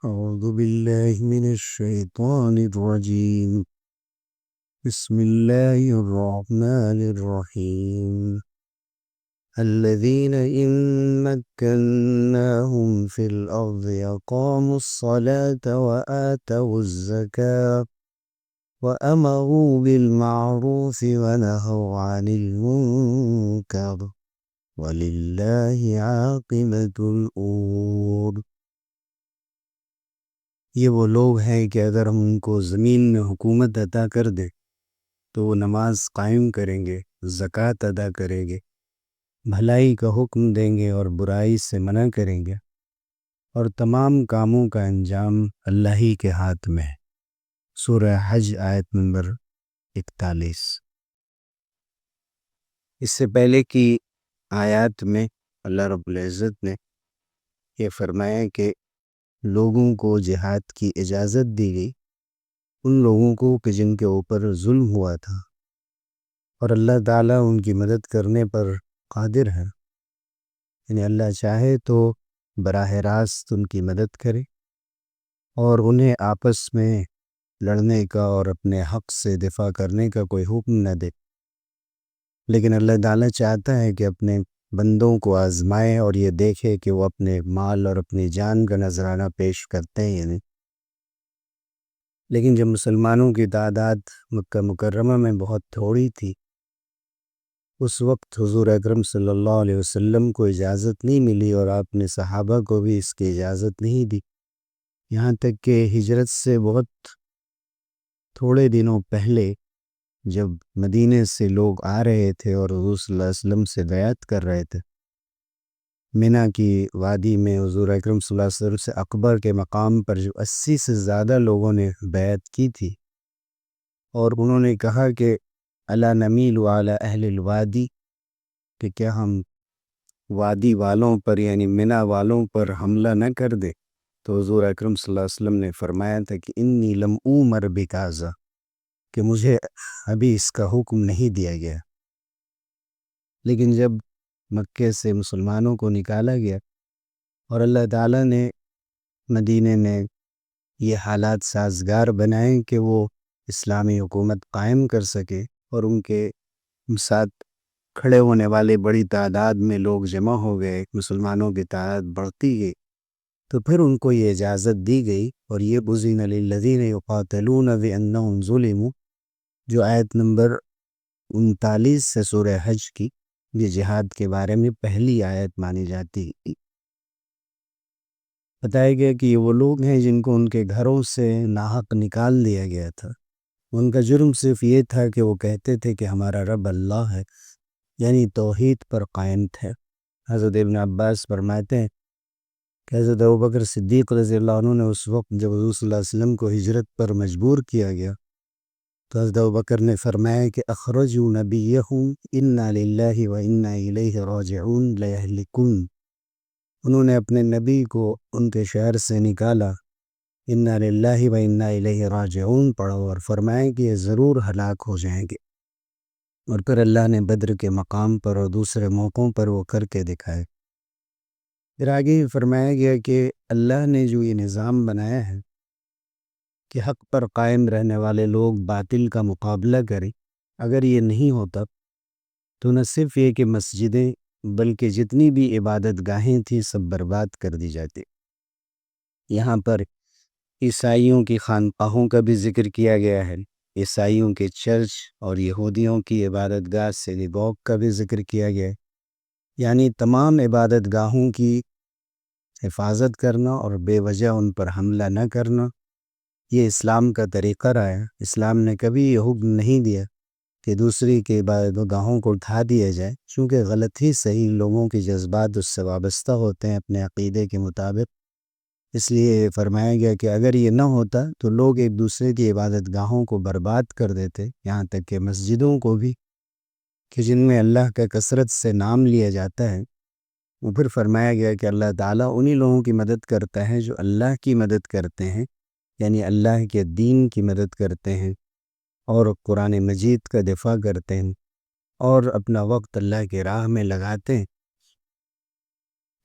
أعوذ بالله من الشيطان الرجيم. بسم الله الرحمن الرحيم. الذين إن مكناهم في الأرض أقاموا الصلاة وآتوا الزكاة وأمروا بالمعروف ونهوا عن المنكر ولله عاقبة الأمور. یہ وہ لوگ ہیں کہ اگر ہم ان کو زمین میں حکومت عطا کر دیں تو وہ نماز قائم کریں گے، زکوٰۃ ادا کریں گے، بھلائی کا حکم دیں گے اور برائی سے منع کریں گے، اور تمام کاموں کا انجام اللہ ہی کے ہاتھ میں ہے۔ سورہ حج آیت نمبر 41۔ اس سے پہلے کی آیات میں اللہ رب العزت نے یہ فرمایا کہ لوگوں کو جہاد کی اجازت دی گئی، ان لوگوں کو کہ جن کے اوپر ظلم ہوا تھا، اور اللہ تعالیٰ ان کی مدد کرنے پر قادر ہے۔ یعنی اللہ چاہے تو براہ راست ان کی مدد کرے اور انہیں آپس میں لڑنے کا اور اپنے حق سے دفاع کرنے کا کوئی حکم نہ دے، لیکن اللہ تعالیٰ چاہتا ہے کہ اپنے بندوں کو آزمائے اور یہ دیکھے کہ وہ اپنے مال اور اپنی جان کا نذرانہ پیش کرتے ہیں یا نہیں۔ لیکن جب مسلمانوں کی تعداد مکہ مکرمہ میں بہت تھوڑی تھی، اس وقت حضور اکرم صلی اللہ علیہ وسلم کو اجازت نہیں ملی اور آپ نے صحابہ کو بھی اس کی اجازت نہیں دی، یہاں تک کہ ہجرت سے بہت تھوڑے دنوں پہلے جب مدینے سے لوگ آ رہے تھے اور حضور صلی اللہ علیہ وسلم سے بیعت کر رہے تھے، منی کی وادی میں حضور اکرم صلی اللہ علیہ وسلم سے اکبر کے مقام پر جو 80 سے زیادہ لوگوں نے بیعت کی تھی، اور انہوں نے کہا کہ الا نمیل علی اہل الوادی، کہ کیا ہم وادی والوں پر یعنی منی والوں پر حملہ نہ کر دیں؟ تو حضور اکرم صلی اللہ علیہ وسلم نے فرمایا تھا کہ انی لم اومر بکازا، کہ مجھے ابھی اس کا حکم نہیں دیا گیا۔ لیکن جب مکے سے مسلمانوں کو نکالا گیا اور اللہ تعالیٰ نے مدینے میں یہ حالات سازگار بنائے کہ وہ اسلامی حکومت قائم کر سکے اور ان کے ساتھ کھڑے ہونے والے بڑی تعداد میں لوگ جمع ہو گئے، مسلمانوں کی تعداد بڑھتی گئی، تو پھر ان کو یہ اجازت دی گئی، اور یہ اذن للذین یقاتلون بانہم ظلموا، جو آیت نمبر 39 سے سورہ حج کی، یہ جہاد کے بارے میں پہلی آیت مانی جاتی ہے۔ بتایا گیا کہ یہ وہ لوگ ہیں جن کو ان کے گھروں سے ناحق نکال دیا گیا تھا۔ ان کا جرم صرف یہ تھا کہ وہ کہتے تھے کہ ہمارا رب اللہ ہے، یعنی توحید پر قائم تھے۔ حضرت ابن عباس فرماتے ہیں کہ حضرت ابوبکر صدیق رضی اللہ عنہ نے اس وقت جب حضور صلی اللہ علیہ وسلم کو ہجرت پر مجبور کیا گیا تو حضرت ابوبکر نے فرمایا کہ اخرجوا نبیہم انا للہ و انا الیہ راجعون لیہلکن، انہوں نے اپنے نبی کو ان کے شہر سے نکالا، انا للہ و انا الیہ راجعون پڑھو، اور فرمایا کہ یہ ضرور ہلاک ہو جائیں گے۔ اور پھر اللہ نے بدر کے مقام پر اور دوسرے موقعوں پر وہ کر کے دکھائے۔ پھر آگے یہ فرمایا گیا کہ اللہ نے جو یہ نظام بنایا ہے کہ حق پر قائم رہنے والے لوگ باطل کا مقابلہ کریں، اگر یہ نہیں ہوتا تو نہ صرف یہ کہ مسجدیں بلکہ جتنی بھی عبادت گاہیں تھیں سب برباد کر دی جاتی۔ یہاں پر عیسائیوں کی خانقاہوں کا بھی ذکر کیا گیا ہے، عیسائیوں کے چرچ اور یہودیوں کی عبادت گاہ سینیگوگ کا بھی ذکر کیا گیا ہے، یعنی تمام عبادت گاہوں کی حفاظت کرنا اور بے وجہ ان پر حملہ نہ کرنا، یہ اسلام کا طریقہ رہا ہے۔ اسلام نے کبھی یہ حکم نہیں دیا کہ دوسری کے عبادت گاہوں کو اٹھا دیا جائے، چونکہ غلط ہی صحیح لوگوں کے جذبات اس سے وابستہ ہوتے ہیں اپنے عقیدے کے مطابق۔ اس لیے فرمایا گیا کہ اگر یہ نہ ہوتا تو لوگ ایک دوسرے کی عبادت گاہوں کو برباد کر دیتے، یہاں تک کہ مسجدوں کو بھی، کہ جن میں اللہ کا کثرت سے نام لیا جاتا ہے۔ وہ پھر فرمایا گیا کہ اللہ تعالیٰ انہی لوگوں کی مدد کرتا ہے جو اللہ کی مدد کرتے ہیں، یعنی اللہ کے دین کی مدد کرتے ہیں اور قرآن مجید کا دفاع کرتے ہیں اور اپنا وقت اللہ کے راہ میں لگاتے ہیں۔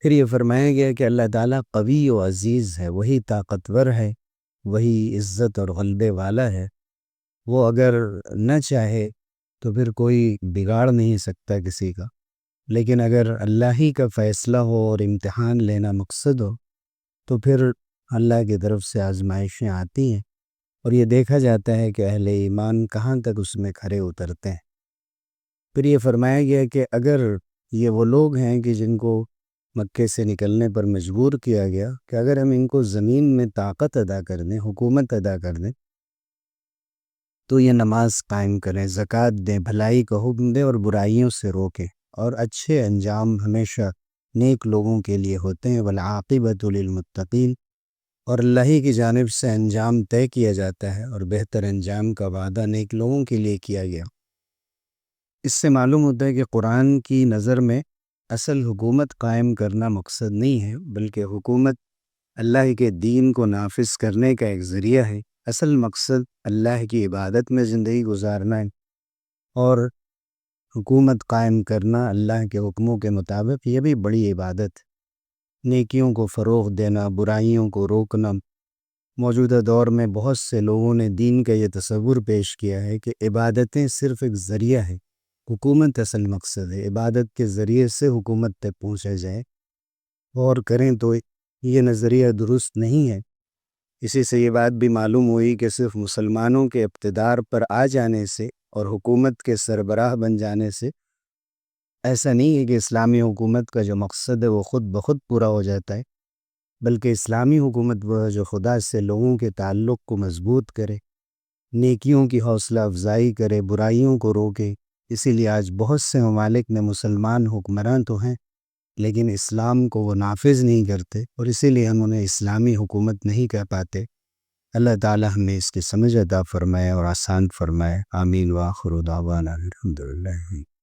پھر یہ فرمایا گیا کہ اللہ تعالیٰ قوی و عزیز ہے، وہی طاقتور ہے، وہی عزت اور غلبے والا ہے۔ وہ اگر نہ چاہے تو پھر کوئی بگاڑ نہیں سکتا کسی کا، لیکن اگر اللہ ہی کا فیصلہ ہو اور امتحان لینا مقصد ہو تو پھر اللہ کی طرف سے آزمائشیں آتی ہیں، اور یہ دیکھا جاتا ہے کہ اہل ایمان کہاں تک اس میں کھرے اترتے ہیں۔ پھر یہ فرمایا گیا کہ اگر یہ وہ لوگ ہیں کہ جن کو مکے سے نکلنے پر مجبور کیا گیا، کہ اگر ہم ان کو زمین میں طاقت ادا کر دیں، حکومت ادا کر دیں، تو یہ نماز قائم کریں، زکوٰۃ دیں، بھلائی کا حکم دیں اور برائیوں سے روکیں، اور اچھے انجام ہمیشہ نیک لوگوں کے لیے ہوتے ہیں، والعاقبۃ للمتقین، اور اللہ ہی کی جانب سے انجام طے کیا جاتا ہے، اور بہتر انجام کا وعدہ نیک لوگوں کے لیے کیا گیا۔ اس سے معلوم ہوتا ہے کہ قرآن کی نظر میں اصل حکومت قائم کرنا مقصد نہیں ہے، بلکہ حکومت اللہ کے دین کو نافذ کرنے کا ایک ذریعہ ہے۔ اصل مقصد اللہ کی عبادت میں زندگی گزارنا ہے، اور حکومت قائم کرنا اللہ کے حکموں کے مطابق یہ بھی بڑی عبادت ہے۔ نیکیوں کو فروغ دینا، برائیوں کو روکنا۔ موجودہ دور میں بہت سے لوگوں نے دین کا یہ تصور پیش کیا ہے کہ عبادتیں صرف ایک ذریعہ ہے، حکومت اصل مقصد ہے، عبادت کے ذریعے سے حکومت تک پہنچا جائے۔ غور کریں تو یہ نظریہ درست نہیں ہے۔ اسی سے یہ بات بھی معلوم ہوئی کہ صرف مسلمانوں کے اقتدار پر آ جانے سے اور حکومت کے سربراہ بن جانے سے ایسا نہیں ہے کہ اسلامی حکومت کا جو مقصد ہے وہ خود بخود پورا ہو جاتا ہے، بلکہ اسلامی حکومت وہ ہے جو خدا سے لوگوں کے تعلق کو مضبوط کرے، نیکیوں کی حوصلہ افزائی کرے، برائیوں کو روکے۔ اسی لیے آج بہت سے ممالک میں مسلمان حکمران تو ہیں، لیکن اسلام کو وہ نافذ نہیں کرتے، اور اسی لیے ہم انہیں اسلامی حکومت نہیں کہہ پاتے۔ اللہ تعالی ہمیں اس کی سمجھ عطا فرمائے اور آسان فرمائے۔ آمین وآخر دعوانا الحمدللہ۔